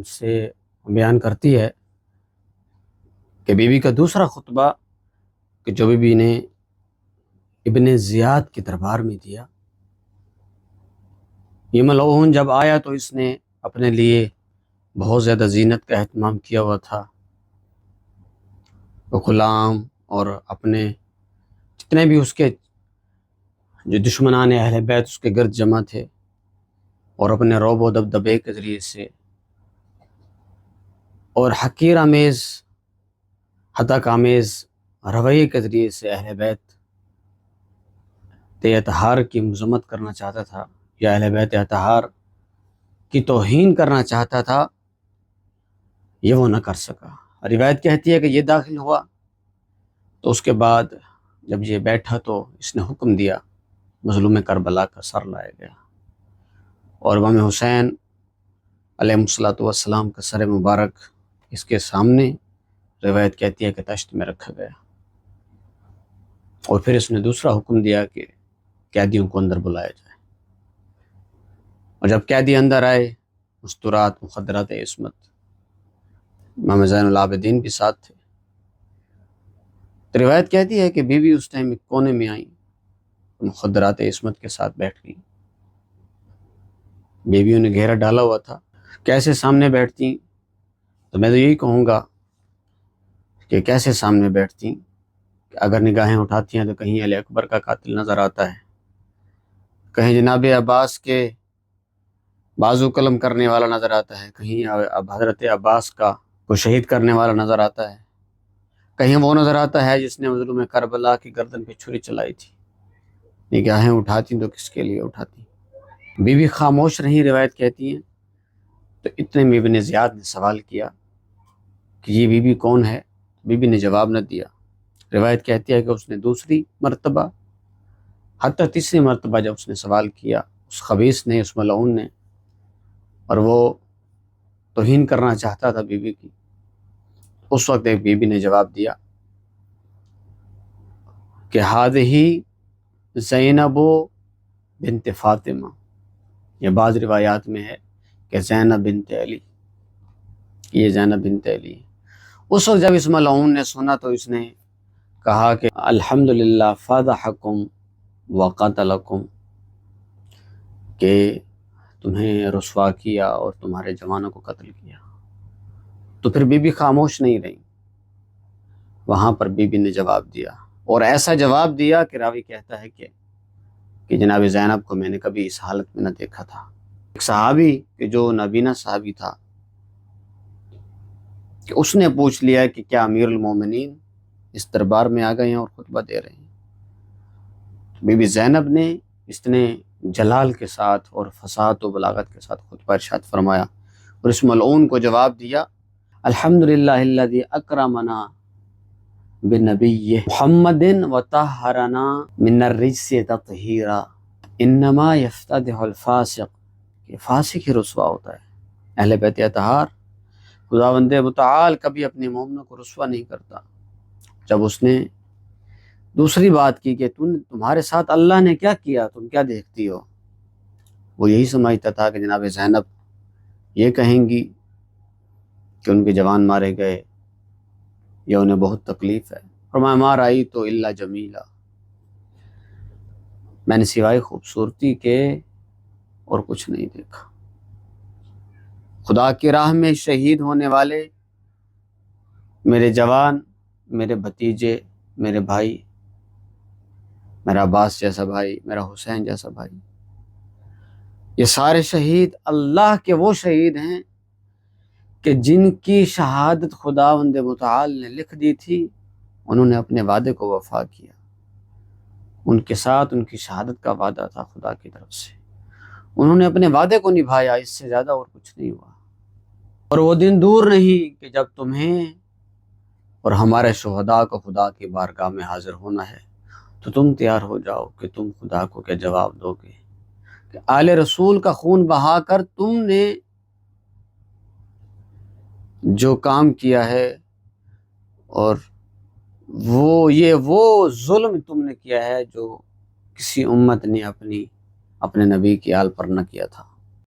سے بیان کرتی ہے کہ بیوی کا دوسرا خطبہ کہ جو بیوی نے ابن زیاد کے دربار میں دیا، یہ ملعون جب آیا تو اس نے اپنے لیے بہت زیادہ زینت کا اہتمام کیا ہوا تھا، غلام اور اپنے جتنے بھی اس کے جو دشمنان اہل بیت اس کے گرد جمع تھے، اور اپنے رعب و دبدبے کے ذریعے سے اور حقیر آمیز ہتک آمیز رویے کے ذریعے سے اہل بیت اطہار کی مذمت کرنا چاہتا تھا، یا اہل بیت اطہار کی توہین کرنا چاہتا تھا، یہ وہ نہ کر سکا۔ روایت کہتی ہے کہ یہ داخل ہوا تو اس کے بعد جب یہ بیٹھا تو اس نے حکم دیا مظلوم کربلا کا سر لایا گیا، اور امام حسین علیہ الصلوۃ والسلام کا سر مبارک اس کے سامنے روایت کہتی ہے کہ تشت میں رکھا گیا، اور پھر اس نے دوسرا حکم دیا کہ قیدیوں کو اندر بلایا جائے، اور جب قیدی اندر آئے مستورات مخدرات عصمت، امام زین العابدین بھی ساتھ تھے، تو روایت کہتی ہے کہ بیوی اس ٹائم ایک کونے میں آئیں، مخدرات عصمت کے ساتھ بیٹھ گئیں۔ بیویوں نے گھیرا ڈالا ہوا تھا، کیسے سامنے بیٹھتی؟ تو میں تو یہی کہوں گا کہ کیسے سامنے بیٹھتی، کہ اگر نگاہیں اٹھاتی ہیں تو کہیں علی اکبر کا قاتل نظر آتا ہے، کہیں جناب عباس کے بازو قلم کرنے والا نظر آتا ہے، کہیں اب حضرت عباس کو شہید کرنے والا نظر آتا ہے، کہیں وہ نظر آتا ہے جس نے مظلوم کربلا کی گردن پہ چھری چلائی تھی۔ نگاہیں اٹھاتی تو کس کے لیے اٹھاتی؟ بیوی خاموش رہی، روایت کہتی ہیں، تو اتنے میں ابن زیاد نے سوال کیا کہ یہ بیوی کون ہے؟ بیوی نے جواب نہ دیا۔ روایت کہتی ہے کہ اس نے دوسری مرتبہ حتیٰ تیسری مرتبہ جب اس نے سوال کیا، اس خبیث نے، اس ملعون نے، اور وہ توہین کرنا چاہتا تھا بیوی کی، اس وقت ایک بیوی نے جواب دیا کہ ہذہ زینب بنت فاطمہ، یہ بعض روایات میں ہے کہ زینب بنت علی، یہ زینب بنت علی ہے۔ اس وقت جب اس ملعون نے سنا تو اس نے کہا کہ الحمدللہ فضحکم وقتلکم، کہ تمہیں رسوا کیا اور تمہارے جوانوں کو قتل کیا۔ تو پھر بی بی خاموش نہیں رہی، وہاں پر بی بی نے جواب دیا، اور ایسا جواب دیا کہ راوی کہتا ہے کہ جناب زینب کو میں نے کبھی اس حالت میں نہ دیکھا تھا۔ ایک صحابی کہ جو نابینا صحابی تھا، کہ اس نے پوچھ لیا کہ کیا امیر المومنین اس دربار میں آ گئے ہیں اور خطبہ دے رہے ہیں؟ بی بی زینب نے اتنے جلال کے ساتھ اور فصاحت و بلاغت کے ساتھ خطبہ ارشاد فرمایا، اور اس ملعون کو جواب دیا، الحمدللہ الذی اکرمنا بنبیہ محمد وطہرنا من الرجس تطہیرا، انما یفتضح الفاسق، کہ فاسق ہی رسوا ہوتا ہے، اہل بیت اطہار خداوند متعال کبھی اپنے مومنوں کو رسوا نہیں کرتا۔ جب اس نے دوسری بات کی کہ تمہارے ساتھ اللہ نے کیا کیا، تم کیا دیکھتی ہو، وہ یہی سمجھتا تھا کہ جناب زینب یہ کہیں گی کہ ان کے جوان مارے گئے یا انہیں بہت تکلیف ہے، فرمایا ما رأیت الا جمیلا، میں نے سوائے خوبصورتی کے اور کچھ نہیں دیکھا۔ خدا کی راہ میں شہید ہونے والے میرے جوان، میرے بھتیجے، میرے بھائی، میرا عباس جیسا بھائی، میرا حسین جیسا بھائی، یہ سارے شہید اللہ کے وہ شہید ہیں کہ جن کی شہادت خداوند متعال نے لکھ دی تھی، انہوں نے اپنے وعدے کو وفا کیا، ان کے ساتھ ان کی شہادت کا وعدہ تھا خدا کی طرف سے، انہوں نے اپنے وعدے کو نبھایا، اس سے زیادہ اور کچھ نہیں ہوا۔ اور وہ دن دور نہیں کہ جب تمہیں اور ہمارے شہداء کو خدا کی بارگاہ میں حاضر ہونا ہے، تو تم تیار ہو جاؤ کہ تم خدا کو کیا جواب دو گے کہ آل رسول کا خون بہا کر تم نے جو کام کیا ہے، اور وہ ظلم تم نے کیا ہے جو کسی امت نے اپنے نبی کی آل پر نہ کیا تھا۔